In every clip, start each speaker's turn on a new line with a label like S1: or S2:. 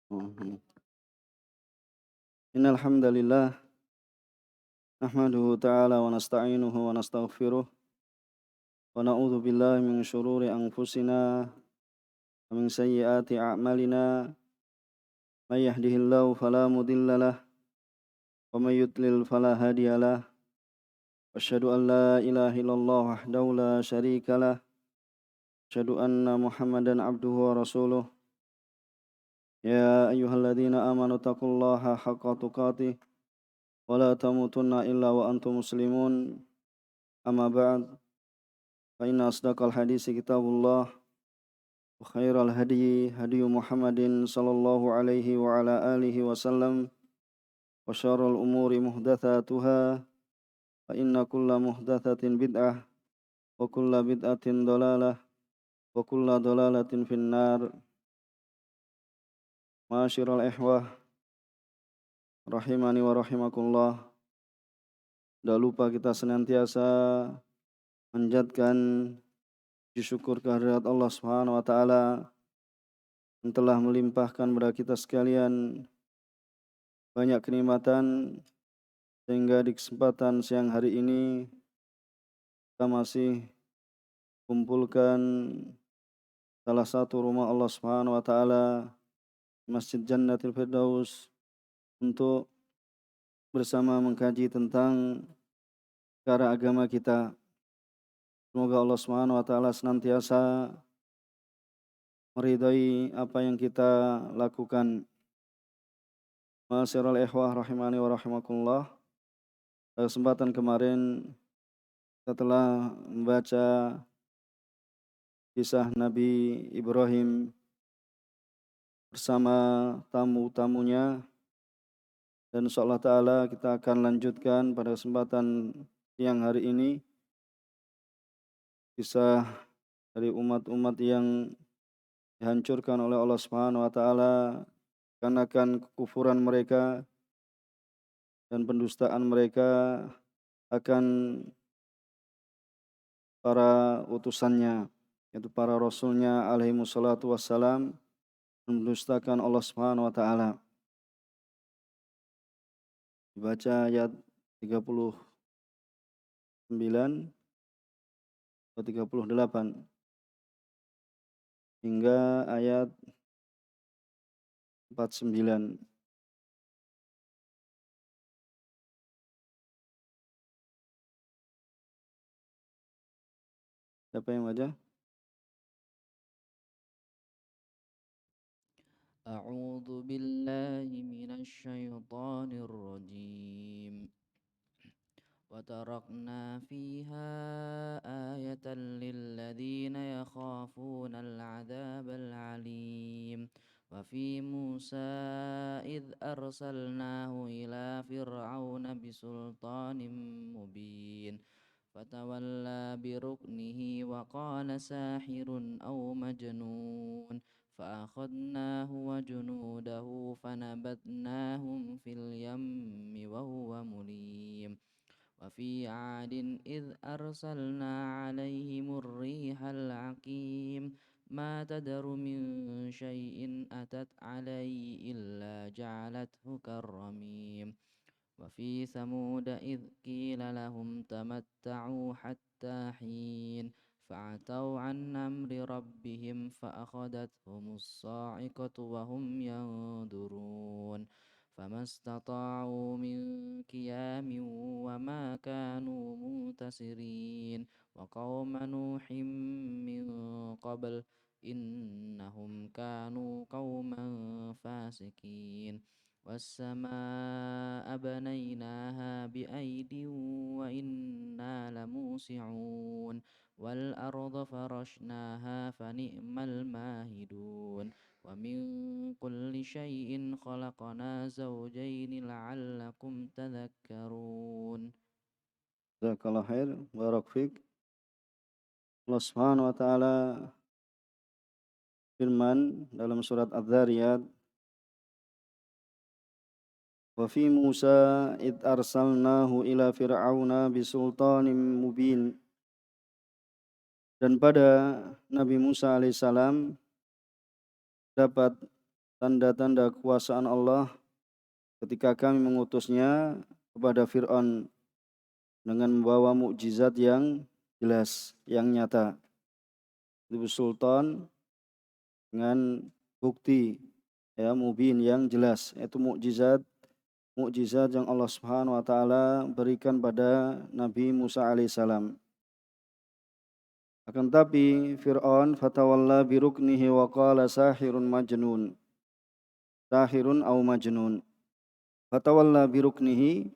S1: Mhm. Innal hamdalillah nahmaduhu ta'ala wa nasta'inuhu wa nastaghfiruh wa na'udzu billahi min shururi anfusina wa min sayyiati a'malina may yahdihillahu fala mudhillalah wa may yudlil fala hadiyalah asyhadu an la ilaha illallah wahdahu la syarikalah asyhadu anna muhammadan abduhu wa rasuluh ya ayyuhalladzina amanu taqullaha haqqa tuqatih wa la tamutunna illa wa antum muslimun amma ba'd fa inna asdaqal hadisi kitabullah wa khairal hadi hadi Muhammadin sallallahu alaihi wa ala alihi wasallam wa syarrul umuri muhdatsatuha fa inna kulla muhdatsatin bid'ah wa kulla bid'atin dalalah wa kulla dalalatin finnar. Ma'asyiral ikhwah rahimani wa rahimakumullah. Tidak lupa kita senantiasa menjadikan puji syukur kehadirat Allah Subhanahu wa taala yang telah melimpahkan kepada kita sekalian banyak kenikmatan sehingga di kesempatan siang hari ini kita masih kumpulkan salah satu rumah Allah Subhanahu wa taala, Masjid Jannatul Firdaus, untuk bersama mengkaji tentang perkara agama kita. Semoga Allah Subhanahu wa taala senantiasa meridai apa yang kita lakukan. Ma'asyiral ikhwah rahimani wa rahimakumullah. Pada kesempatan kemarin kita telah membaca kisah Nabi Ibrahim bersama tamu-tamunya, dan insyaallah ta'ala kita akan lanjutkan pada kesempatan siang hari ini kisah dari umat-umat yang dihancurkan oleh Allah Subhanahu wa taala karena kekufuran mereka dan pendustaan mereka akan para utusannya, yaitu para rasulnya alaihi wassalatu wassalam, mendustakan Allah Subhanahu wa taala. Dibaca ayat 39 atau 38 hingga ayat 49. Siapa yang baca?
S2: أعوذ بالله من الشيطان الرجيم وتركنا فيها آية للذين يخافون العذاب العليم وفي موسى إذ أرسلناه إلى فرعون بسلطان مبين فتولى بركنه وقال ساحر أو مجنون فأخذناه وجنوده فنبذناهم في اليم وهو مليم وفي عاد إذ أرسلنا عليهم الريح العقيم ما تذر من شيء أتت عليه إلا جعلته كالرميم وفي ثمود إذ قيل لهم تمتعوا حتى حين فعتوا عن أمر ربهم فأخذتهم الصاعقة وهم ينظرون فما استطاعوا من قيام وما كانوا منتصرين وقوم نوح من قبل إنهم كانوا قوما فاسقين والسماء بنيناها بأيد وإنا لموسعون والأرض فرشناها فنعم الماهدون ومن كل شيء خلقنا زوجين لعلكم تذكرون.
S1: Jazakallah khair, barak fik. Allah Subhanahu wa taala firman dalam surat Adz-Dzariyat, wa fi Musa id arsalnahu ila fir'auna bisultanin mubin. Dan pada Nabi Musa alaihissalam dapat tanda-tanda kekuasaan Allah ketika kami mengutusnya kepada Fir'aun dengan membawa mukjizat yang jelas, yang nyata. Itu sultan dengan bukti ya mubin yang jelas, yaitu mukjizat yang Allah Subhanahu wa taala berikan pada Nabi Musa alaihissalam. Akan tapi Fir'aun fatawalla biruknihi wa qala sahirun majnun. Sahirun au majnun. Fatawalla biruknihi.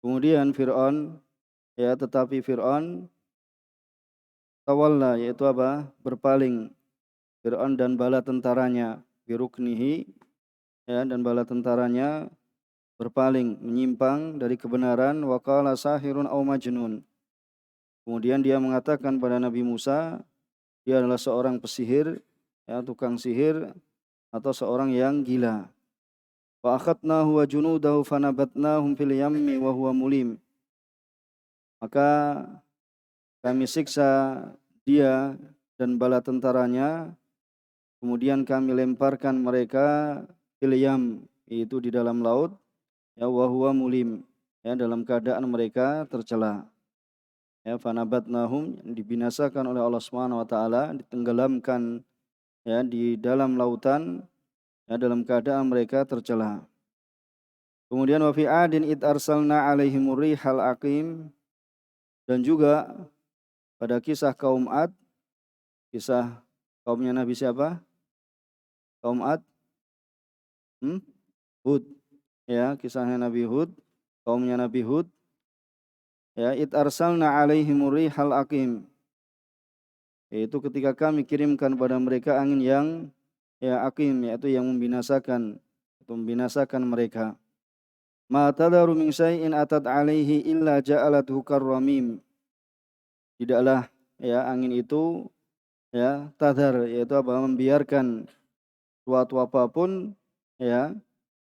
S1: Kemudian Fir'aun tetapi Fir'aun tawalla yaitu apa? Berpaling. Fir'aun dan bala tentaranya biruknihi dan bala tentaranya berpaling, menyimpang dari kebenaran, wa qala sahirun au majnun. Kemudian dia mengatakan pada Nabi Musa, dia adalah seorang pesihir, tukang sihir atau seorang yang gila. Fa akhadnahu wa junudahu fanabatnahum fil yammi wa huwa mulim. Maka kami siksa dia dan bala tentaranya, kemudian kami lemparkan mereka fil yam, itu di dalam laut, wa huwa mulim, dalam keadaan mereka tercela. Fanabatnahum, dibinasakan oleh Allah Subhanahu wa taala, ditenggelamkan di dalam lautan dalam keadaan mereka tercela. Kemudian wa fi adin id arsalna alaihimur rihal aqim, dan juga pada kisah kaum Ad, kisah kaumnya Nabi siapa? Kaum Ad? Hud. Kisahnya Nabi Hud, kaumnya Nabi Hud. Id arsalna alaihimur rihal aqim. Yaitu ketika kami kirimkan pada mereka angin yang aqim, yaitu yang membinasakan mereka. Ma tadaru min syai'in atat alaihi illa ja'alathu karramim. Tidaklah angin itu tadhar, yaitu membiarkan suatu apapun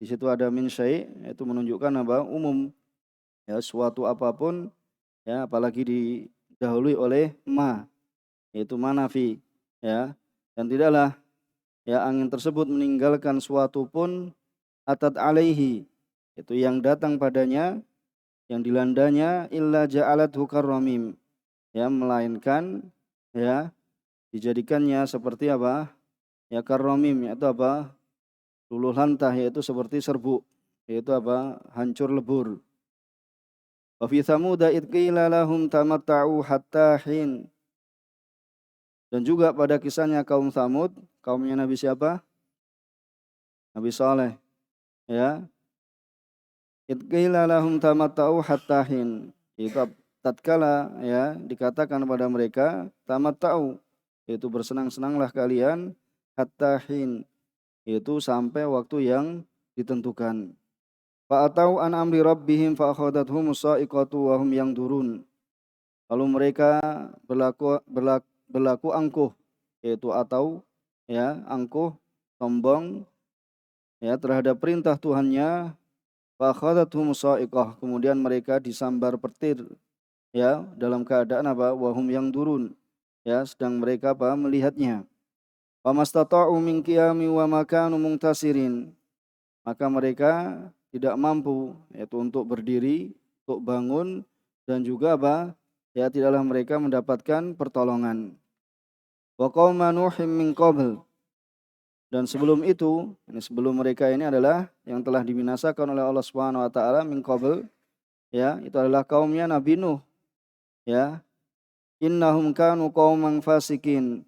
S1: di situ ada min syai', yaitu menunjukkan umum suatu apapun apalagi didahului oleh ma, yaitu manafi dan tidaklah angin tersebut meninggalkan suatu pun atat alaihi, itu yang datang padanya, yang dilandanya, illa ja'alathu karramim, melainkan dijadikannya seperti karramim, yaitu luluh lantah, yaitu seperti serbuk, yaitu hancur lebur. Wa fi Tsamuda id qila lahum tamatta'u hatta hin. Dan juga pada kisahnya kaum Tsamud, kaumnya Nabi siapa? Nabi Saleh. Id qila lahum tamatta'u hatta hin. Itu tatkala dikatakan pada mereka tamatta'u, yaitu bersenang-senanglah kalian, hatta hin, yaitu sampai waktu yang ditentukan. Fa'atau an amri rabbihim fa'akhadathum sa'iqatu wa hum yanzurun. Lalu mereka berlaku angkuh, yaitu atau angkuh, sombong terhadap perintah Tuhannya. Fa'akhadathum sa'iqah, kemudian mereka disambar petir dalam keadaan wa hum yanzurun, sedang mereka melihatnya. Wa mastata'u min qiyami wa ma kanu muntasirin. Maka mereka tidak mampu, yaitu untuk berdiri, untuk bangun, dan juga tidaklah mereka mendapatkan pertolongan. Wa qauma Nuhim min qabl. Dan sebelum itu, sebelum mereka ini adalah yang telah dibinasakan oleh Allah Subhanahu wa taala min qabl, itu adalah kaumnya Nabi Nuh. Innahum kanu qauman fasikin.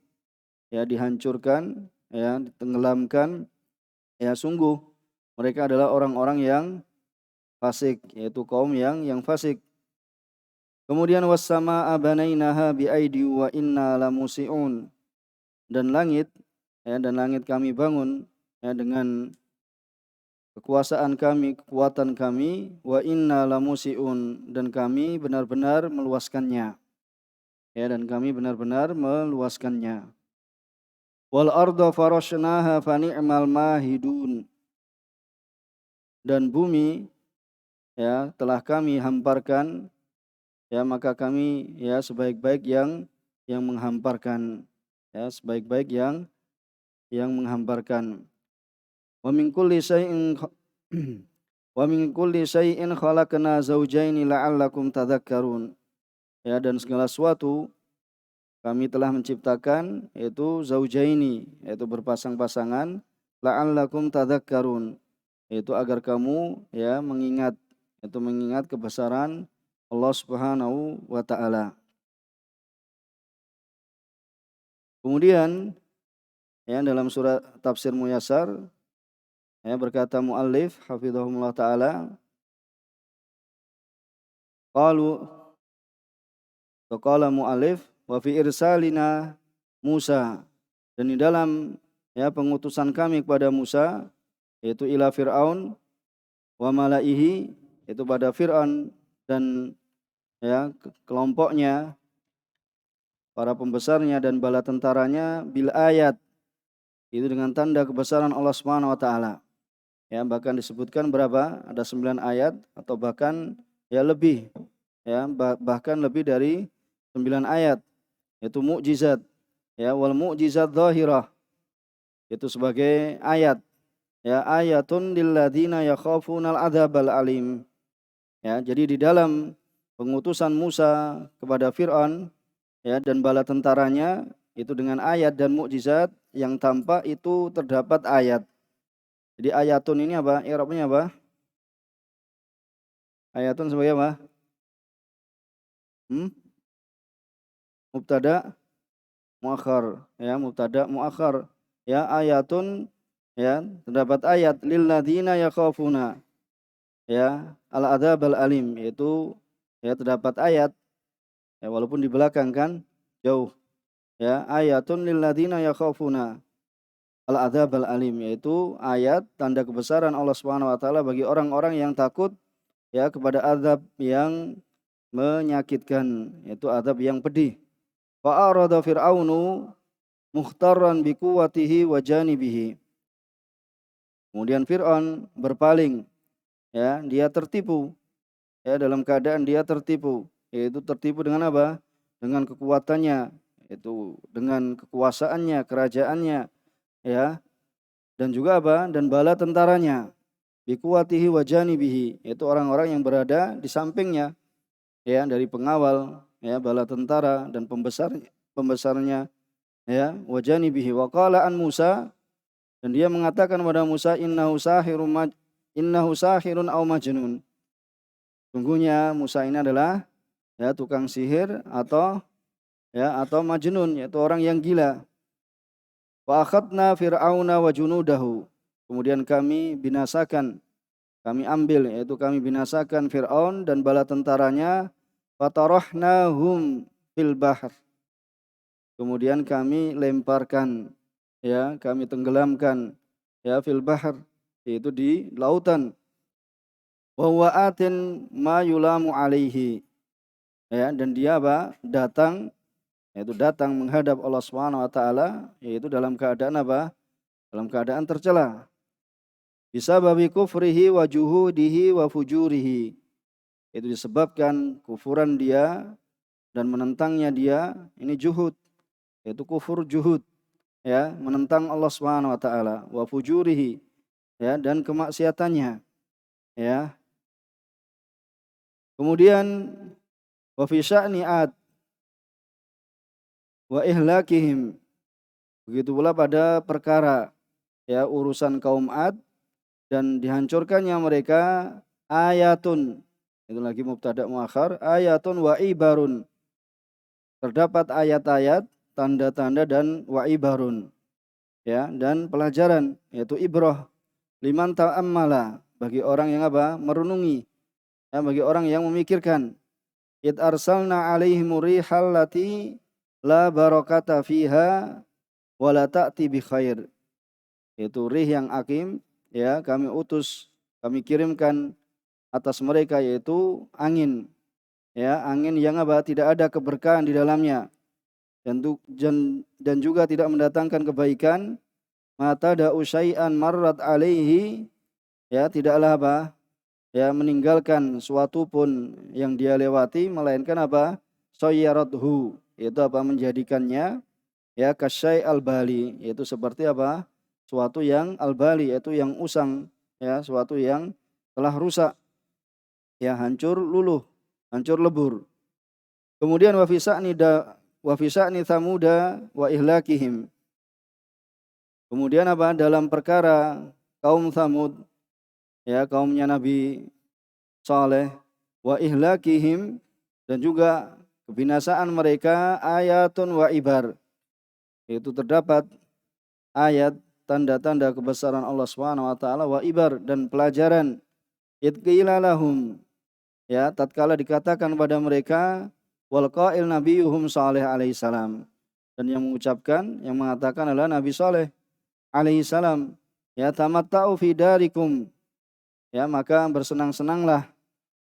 S1: Dihancurkan, ditenggelamkan. Sungguh mereka adalah orang-orang yang fasik, yaitu kaum yang fasik. Kemudian was-samaa'a banainaha biaidi wa inna lamusi'un. Dan langit kami bangun dengan kekuasaan kami, kekuatan kami, wa inna lamusi'un, dan kami benar-benar meluaskannya. Dan kami benar-benar meluaskannya. Wal arda farashnaha fa ni'mal mahidun. Dan bumi telah kami hamparkan, maka kami sebaik-baik yang menghamparkan, sebaik-baik yang yang menghamparkan. Wa min kulli syai'in wa min kulli syai'in khalaqna zawjaini la'allakum tadhakkarun. Ya, dan segala sesuatu kami telah menciptakan yaitu zaujaini, yaitu berpasang-pasangan, la'allakum tadhakkarun, yaitu agar kamu ya mengingat, yaitu mengingat kebesaran Allah Subhanahu wa taala. Kemudian ya dalam surat tafsir Muyassar ya berkata muallif hafizahumullah taala, qalu qala muallif wa fi irsalina Musa, dan di dalam ya pengutusan kami kepada Musa yaitu ila Fir'aun wa malaihi, yaitu pada Fir'aun dan ya kelompoknya, para pembesarnya dan bala tentaranya, bil ayat, itu dengan tanda kebesaran Allah Subhanahu wa taala. Ya, bahkan disebutkan berapa? Ada 9 ayat atau bahkan ya lebih. Ya, bahkan lebih dari 9 ayat. Itu mukjizat. Ya, wal mukjizat zahirah. Itu sebagai ayat. Ya, ayatun lil ladzina yakhafunal adzabal alim. Ya, jadi di dalam pengutusan Musa kepada Fir'aun ya dan bala tentaranya itu dengan ayat dan mukjizat yang tampak itu terdapat ayat. Jadi ayatun ini apa? I'rabnya apa? Ayatun sebagai apa? Mubtada muakhar, ya mubtada muakhar. Ya ayatun ya terdapat ayat lil ladzina yakhafuna ya al adzabal alim, yaitu ya terdapat ayat ya walaupun di belakang kan jauh. Ya ayatun lil ladzina yakhafuna al adzabal alim, yaitu ayat tanda kebesaran Allah Subhanahu wa taala bagi orang-orang yang takut ya kepada azab yang menyakitkan, yaitu azab yang pedih. Fa arada fir'aunu mukhtarran bi quwwatihi wa janibihi. Kemudian Fir'aun berpaling, ya, dia tertipu, ya dalam keadaan dia tertipu, yaitu tertipu dengan apa? Dengan kekuatannya, yaitu dengan kekuasaannya, kerajaannya, ya, dan juga apa? Dan bala tentaranya. Bi quwwatihi wa janibihi, yaitu orang-orang yang berada di sampingnya, ya, dari pengawal, ya, bala tentara dan pembesarnya, ya, wa janibihi. Wa qala an Musa, dan dia mengatakan kepada Musa, innahu sahirun aw majnun. Sungguhnya Musa ini adalah ya tukang sihir atau majnun, yaitu orang yang gila. Wa akhadna fir'auna wa junudahu. Kemudian kami binasakan, kami ambil, yaitu kami binasakan Fir'aun dan bala tentaranya, fatarahnahum fil bahr. Kemudian kami lemparkan, ya, kami tenggelamkan ya fil bahr, yaitu di lautan. Wa huwa atin ma yulamu alaihi. Ya, dan dia apa? Datang menghadap Allah Subhanahu wa taala, yaitu dalam keadaan apa? Dalam keadaan tercela. Bisababi kufrihi wa juhudihi wa fujurihi. Itu disebabkan kufuran dia dan menentangnya dia, ini juhud, yaitu kufur juhud, ya, menentang Allah Subhanahu wa taala, wa fujurihi, ya, dan kemaksiatannya, ya. Kemudian wa fi sya'ni ad wa ihlakihim. Begitu pula pada perkara ya urusan kaum Ad dan dihancurkannya mereka, ayatun. Itu lagi mubtada muakhar, ayatun wa ibarun. Terdapat ayat-ayat, tanda-tanda dan wa ibarun. Ya, dan pelajaran yaitu ibrah liman ta'ammala, bagi orang yang apa? Merenungi. Ya, bagi orang yang memikirkan. Id arsalna alaihim rihal lati la barakata fiha wa la ta'ti bi khair. Itu rih yang akim, ya, kami utus, kami kirimkan atas mereka, yaitu angin. Ya, angin yang apa? Tidak ada keberkahan di dalamnya. Dan juga tidak mendatangkan kebaikan. Mata da usai'an marrat alaihi, ya, tidaklah apa? Ya, meninggalkan suatu pun yang dia lewati, melainkan apa? Sayyarathu, itu apa? Menjadikannya ya kasyai al-bali, yaitu seperti apa? Suatu yang al-bali, yaitu yang usang, ya, suatu yang telah rusak, ya hancur luluh, hancur lebur. Kemudian wa fi sa'ni Tsamuda wa ihlakihim. Kemudian apa? Dalam perkara kaum Tsamud, ya kaumnya Nabi Saleh, wa ihlakihim, dan juga kebinasaan mereka, ayatun wa ibar. Itu terdapat ayat tanda-tanda kebesaran Allah Subhanahu wa taala, wa ibar, dan pelajaran. Idqila lahum, ya tatkala dikatakan pada mereka, wal qail nabiyuhum Saleh alaihi salam, dan yang mengucapkan, yang mengatakan adalah Nabi Saleh alaihi salam, ya tamatta'u fi darikum, ya maka bersenang-senanglah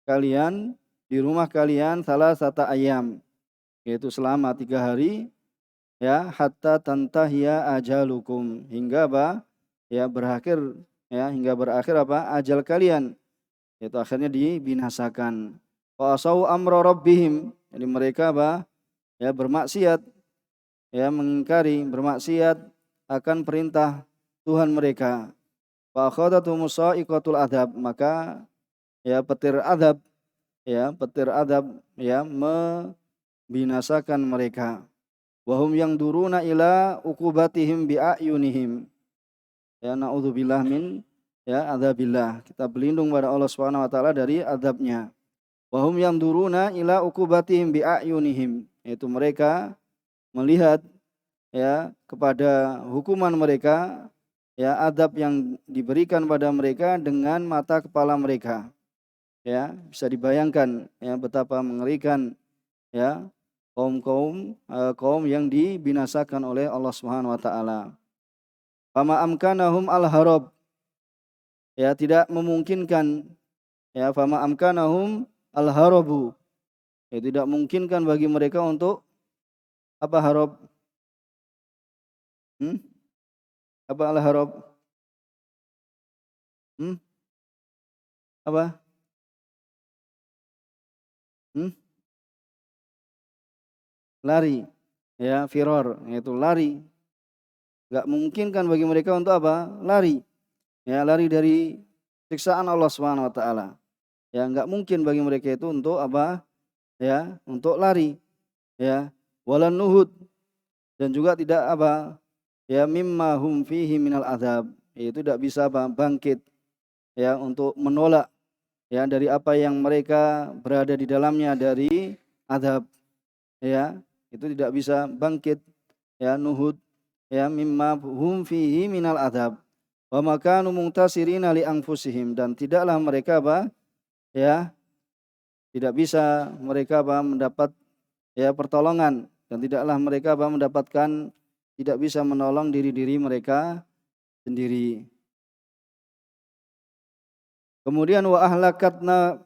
S1: kalian di rumah kalian salasata ayam, yaitu selama 3 hari, ya hatta tantahiya ajalukum, hingga apa? Ya berakhir, ya hingga berakhir apa? Ajal kalian, yaitu akhirnya dibinasakan. Wa asau amra rabbihim, jadi mereka apa? Ya bermaksiat, ya mengingkari, bermaksiat akan perintah Tuhan mereka. Fa akhadathum sa'iqatul adab, maka ya petir adab ya membinasakan mereka. Wahum yang duruna ila uqubatihim bi'ayunihim, ya naudzubillah min ya adzabillah, kita berlindung pada Allah Subhanahu wa taala dari adabnya. Wahum yang duruna ila uqubatihim bi'ayunihim, yaitu mereka melihat ya kepada hukuman mereka, ya adab yang diberikan pada mereka dengan mata kepala mereka. Ya, bisa dibayangkan ya betapa mengerikan ya kaum yang dibinasakan oleh Allah Subhanahu wa taala. Fama amkanahum al-harab, ya tidak memungkinkan, ya fama amkanahum al-harabu, ya tidak memungkinkan bagi mereka untuk apa harab? Hmm? Apa al-harab? Hmm? Apa? Hmm? Lari. Ya, firor, yaitu lari. Enggak memungkinkan bagi mereka untuk apa? Lari. Ya, lari dari siksaan Allah Subhanahu wa taala. Ya, enggak mungkin bagi mereka itu untuk apa? Ya, untuk lari. Ya, walan nuhud, dan juga tidak apa? Ya, mimma hum fihi minal adzab. Itu tidak bisa apa? Bangkit ya untuk menolak ya dari apa yang mereka berada di dalamnya dari azab, ya. Itu tidak bisa bangkit ya nuhud ya mimma hum fihi minal adzab. Wa makanu muntasirina li anfusihim, dan tidaklah mereka apa? Ya, tidak bisa mereka apa? Mendapat ya pertolongan, dan tidaklah mereka apa? Mendapatkan, tidak bisa menolong diri-diri mereka sendiri. Kemudian wa ahlakna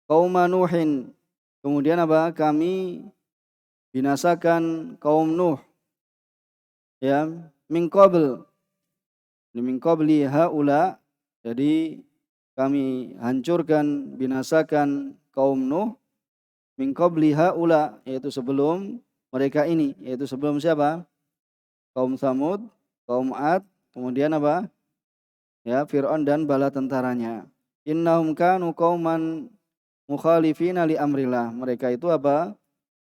S1: qauma Nuhin. Kemudian apa? Kami binasakan kaum Nuh ya min qabli haula. Jadi kami hancurkan, binasakan kaum Nuh min qabli haula, yaitu sebelum mereka ini, yaitu sebelum siapa? Kaum Samud, kaum Ad, kemudian apa? Ya Fir'aun dan bala tentaranya. Innahum kanu qauman mukhalifina li amrillah. Mereka itu apa?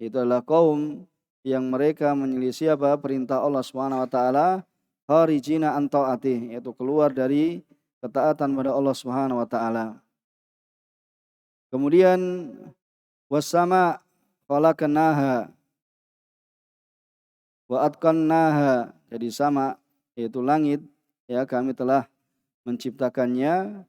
S1: Itu adalah kaum yang mereka menyelisih apa? Perintah Allah Subhanahu wa taala, kharijina an taatih, yaitu keluar dari ketaatan pada Allah Subhanahu wa taala. Kemudian wassama khalaqnaha wa atqannaha. Jadi sama, yaitu langit, ya kami telah menciptakannya,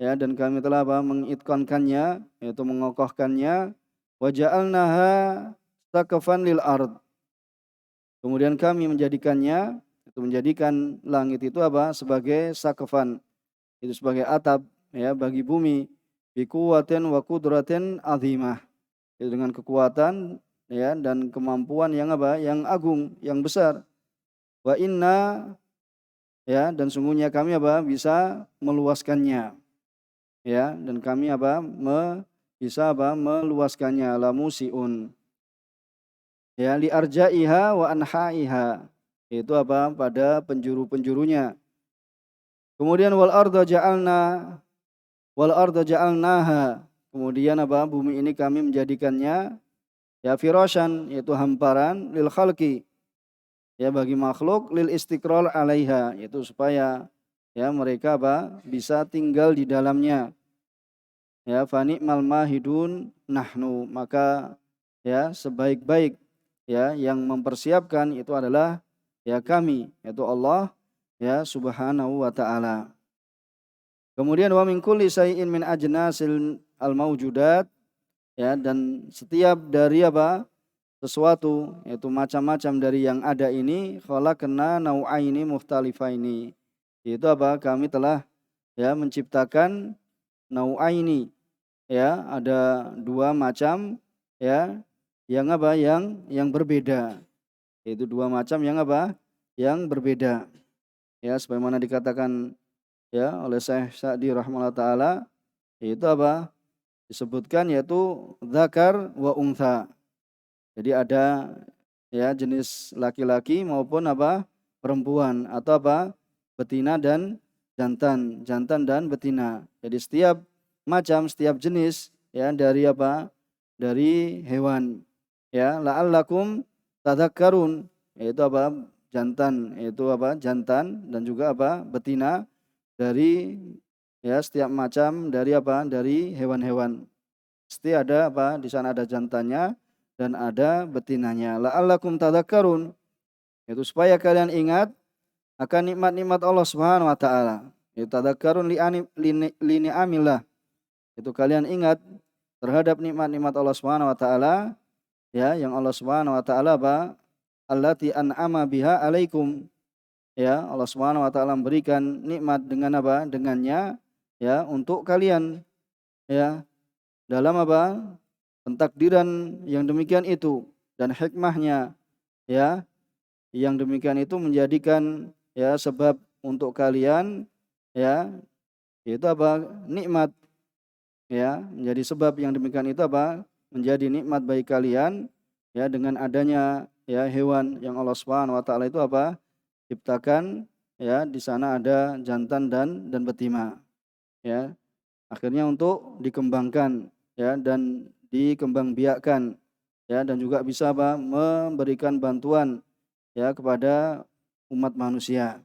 S1: ya dan kami telah apa? Mengitqankannya, yaitu mengokohkannya. Wa ja'alnaha saqafan lil ard. Kemudian kami menjadikannya, itu menjadikan langit itu apa? Sebagai saqafan, itu sebagai atap ya bagi bumi. Bi quwwatin wa qudratin azimah. Itu dengan kekuatan ya dan kemampuan yang apa? Yang agung, yang besar. Wa inna, ya dan sungguhnya kami apa? Bisa meluaskannya. Ya, dan kami apa? Bisa apa? Meluaskannya, la musiun. ya li arja'iha wa anha'iha, itu apa, pada penjuru-penjurunya. Kemudian wal arda ja'alnaha, kemudian apa, bumi ini kami menjadikannya ya firasyan, yaitu hamparan, lil khalqi, ya bagi makhluk, lil istiqrar 'alaiha, yaitu supaya ya mereka apa, bisa tinggal di dalamnya. Ya fani mal mahidun nahnu, maka ya sebaik-baik ya yang mempersiapkan itu adalah ya kami, yaitu Allah ya subhanahu wa ta'ala. Kemudian wa min kulli syai'in min ajnasil al maujudat, ya dan setiap dari apa, sesuatu, yaitu macam-macam dari yang ada ini, khalaqna nau'aini mukhtalifaini, itu apa, kami telah ya menciptakan nau'aini, ya ada dua macam ya yang apa, yang berbeda, yaitu dua macam yang apa, yang berbeda, ya sebagaimana dikatakan ya oleh Syekh Sa'di rahimahullah taala, yaitu apa, disebutkan yaitu dzakar wa untha, jadi ada ya jenis laki-laki maupun apa, perempuan, atau apa, betina dan jantan, jantan dan betina. Jadi setiap macam, setiap jenis ya dari apa? Dari hewan. Ya, la'allakum tadhakkarun, yaitu apa? Jantan, yaitu apa? Jantan dan juga apa? Betina dari ya setiap macam dari apa? Dari hewan-hewan. Pasti ada apa? Di sana ada jantannya dan ada betinanya. La'allakum tadhakkarun, itu supaya kalian ingat akan nikmat-nikmat Allah Subhanahu wa taala. Itu tadhakkarun li ni'amillah. Itu kalian ingat terhadap nikmat-nikmat Allah Subhanahu wa taala, ya yang Allah Subhanahu wa taala apa? Allati an'ama biha alaikum. Ya, Allah Subhanahu wa taala memberikan nikmat dengan apa? Dengannya ya untuk kalian. Ya, dalam apa? Pentakdiran yang demikian itu dan hikmahnya ya yang demikian itu menjadikan ya sebab untuk kalian ya itu apa, nikmat, ya menjadi sebab yang demikian itu apa, menjadi nikmat bagi kalian ya dengan adanya ya hewan yang Allah Subhanahu wa taala itu apa, ciptakan ya di sana ada jantan dan betina ya, akhirnya untuk dikembangkan ya dan dikembangbiakkan ya dan juga bisa apa, memberikan bantuan ya kepada umat manusia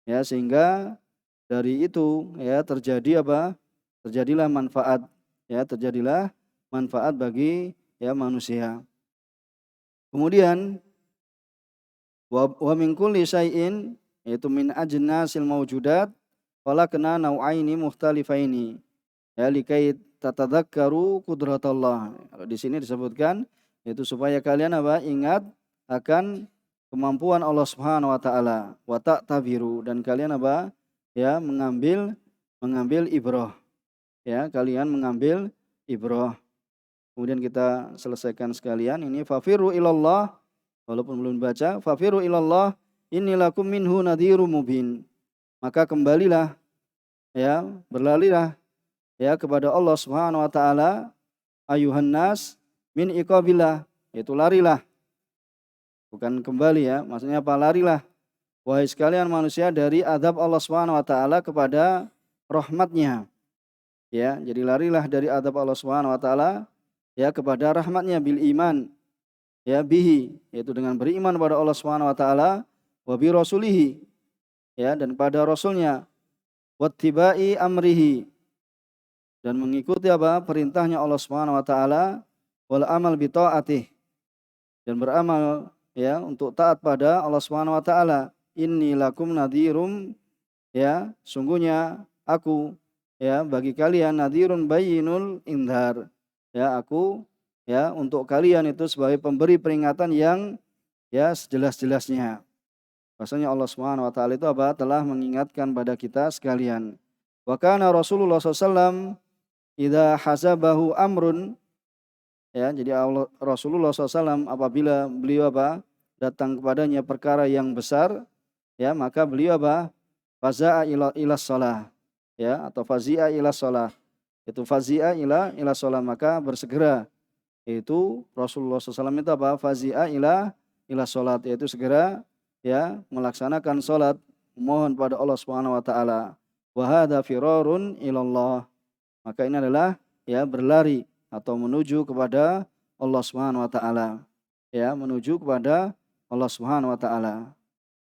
S1: ya, sehingga dari itu ya terjadi apa, terjadilah manfaat ya, terjadilah manfaat bagi ya manusia. Kemudian wa min kulli syai'in, yaitu min ajnasil maujudat khalaqna nau'aini mukhtalifaini ya likai tatadzakkaru qudratallah. Kalau di sini disebutkan itu supaya kalian apa, ingat akan kemampuan Allah Subhanahu wa taala, wa ta'tabiru, dan kalian apa, ya mengambil ibrah. Ya, kalian mengambil ibrah. Kemudian kita selesaikan sekalian ini, fafiru ilallah, walaupun belum baca, fafiru ilallah inni lakum minhu nadhirum mubin. Maka kembalilah ya, berlarilah ya kepada Allah Subhanahu wa taala, ayuhan nas min iqabillah, yaitu larilah. Bukan kembali ya, maksudnya apa, larilah wahai sekalian manusia dari azab Allah Subhanahu wa taala kepada rahmatnya. Ya, jadi larilah dari azab Allah Subhanahu wa taala ya kepada rahmatnya, bil iman ya bihi, yaitu dengan beriman kepada Allah Subhanahu wa taala, wa bi rasulihi ya dan pada rasulnya, wattibai amrihi, dan mengikuti apa, perintahnya Allah Subhanahu wa taala, wal amal bi taatih, dan beramal ya untuk taat pada Allah Subhanahu wa taala. Inni lakum nadhirum, ya sungguhnya aku ya bagi kalian nadhirun bayyinul indhar, ya aku ya untuk kalian itu sebagai pemberi peringatan yang ya sejelas-jelasnya. Bahasanya Allah Subhanahu wa taala itu apa, telah mengingatkan pada kita sekalian. Wa kana Rasulullah SAW idza hasabahu amrun, ya jadi Rasulullah SAW apabila beliau apa, datang kepadanya perkara yang besar ya, maka beliau apa, faza'a ila shalah ya, atau fazi'a ila shalah, itu fazi'a ila shalah, maka bersegera Yaitu Rasulullah SAW itu apa? Fazi'a ila sholat, yaitu segera ya melaksanakan sholat, mohon pada Allah Subhanahu wa taala. Wa hadza firarun ilallah. Maka ini adalah ya berlari atau menuju kepada Allah Subhanahu wa taala. Ya, menuju kepada Allah Subhanahu wa taala.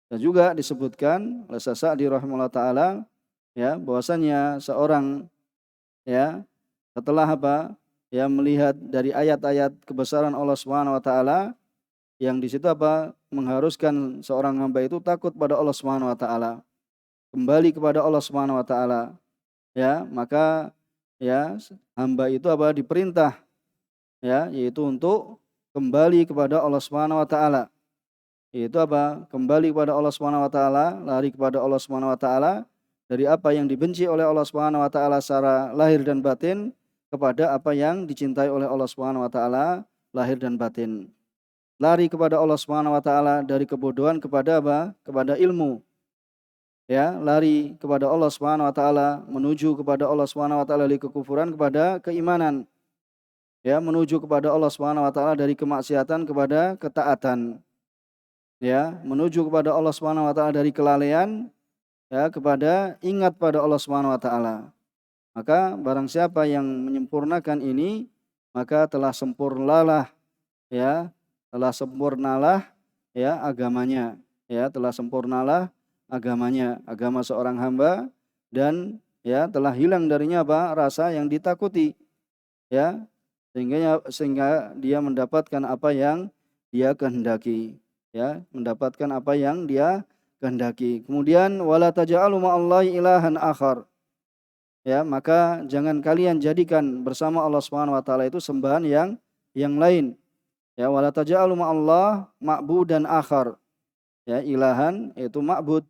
S1: Dan juga disebutkan oleh Sa'di rahimahullah taala ya bahwasanya seorang ya setelah apa? Ya melihat dari ayat-ayat kebesaran Allah Subhanahu wa taala yang di situ apa? Mengharuskan seorang hamba itu takut pada Allah Subhanahu wa taala, kembali kepada Allah Subhanahu wa taala. Ya, maka ya hamba itu apa? Diperintah ya yaitu untuk kembali kepada Allah Subhanahu wa taala. Yaitu apa? Kembali kepada Allah Subhanahu wa taala, lari kepada Allah Subhanahu wa taala dari apa yang dibenci oleh Allah Subhanahu wa taala secara lahir dan batin kepada apa yang dicintai oleh Allah Subhanahu wa taala lahir dan batin. Lari kepada Allah Subhanahu wa taala dari kebodohan kepada apa? Kepada ilmu. Ya, lari kepada Allah Subhanahu wa taala, menuju kepada Allah Subhanahu wa taala dari kekufuran kepada keimanan. Ya, menuju kepada Allah Subhanahu wa taala dari kemaksiatan kepada ketaatan. Ya, menuju kepada Allah Subhanahu wa taala dari kelalaian ya kepada ingat pada Allah Subhanahu wa taala. Maka barang siapa yang menyempurnakan ini, maka telah sempurnalah ya, telah sempurnalah ya agamanya. Ya, telah sempurnalah agamanya, agama seorang hamba dan ya telah hilang darinya apa? Rasa yang ditakuti. Ya, sehingga dia mendapatkan apa yang dia kehendaki. Ya, mendapatkan apa yang dia kehendaki. Kemudian wala taj'alu ma'allahi ilahan akhar. Ya, maka jangan kalian jadikan bersama Allah Subhanahu wa taala itu sembahan yang lain. Ya, wala taj'alu ma'allah ma'budan akhar. Ya, ilahan yaitu ma'bud,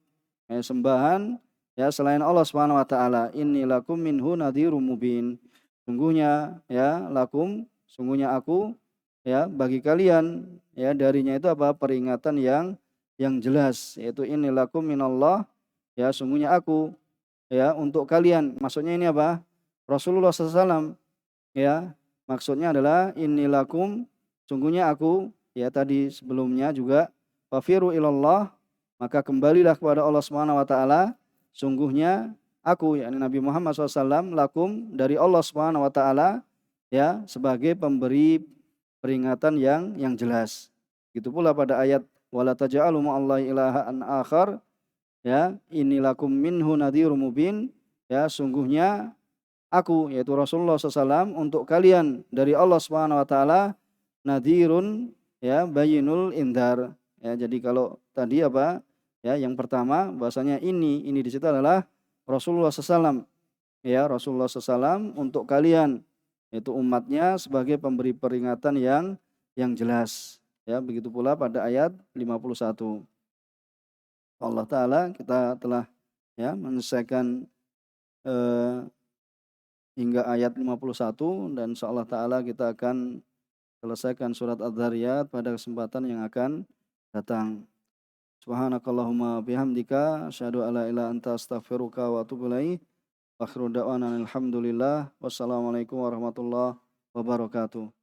S1: ya, sembahan ya selain Allah Subhanahu wa taala. Inni lakum minhu nadhirum mubin. Sungguhnya ya lakum, sungguhnya aku ya bagi kalian ya darinya itu apa? Peringatan yang jelas, yaitu inni lakum minallah, ya sungguhnya aku ya untuk kalian. Maksudnya ini apa? Rasulullah SAW ya. Maksudnya adalah inni lakum, sungguhnya aku ya tadi sebelumnya juga fafiru ilallah, maka kembalilah kepada Allah Subhanahu wa taala. Sungguhnya aku yakni Nabi Muhammad SAW lakum dari Allah Subhanahu wa taala ya sebagai pemberi peringatan yang jelas. Gitu pula pada ayat wala taj'alu ma'allahi ilahan akhar ya inilakum minhu nadhirum mubin, ya sungguhnya aku yaitu Rasulullah SAW untuk kalian dari Allah Subhanahu wa taala nadhirun ya bayinul indar. Ya, jadi kalau tadi apa? Ya, yang pertama bahasanya ini di situ adalah Rasulullah SAW. Ya, Rasulullah SAW untuk kalian yaitu umatnya sebagai pemberi peringatan yang jelas. Ya, begitu pula pada ayat 51. Allah taala kita telah ya menyelesaikan eh, hingga ayat 51 dan insyaallah taala kita akan selesaikan surat Adz-Dzariyat pada kesempatan yang akan datang. Subhanakallahumma bihamdika asyhadu alla ilaha illa anta astaghfiruka wa atubu ilaik. Akhiru da'wana alhamdulillah. Wassalamualaikum warahmatullahi wabarakatuh.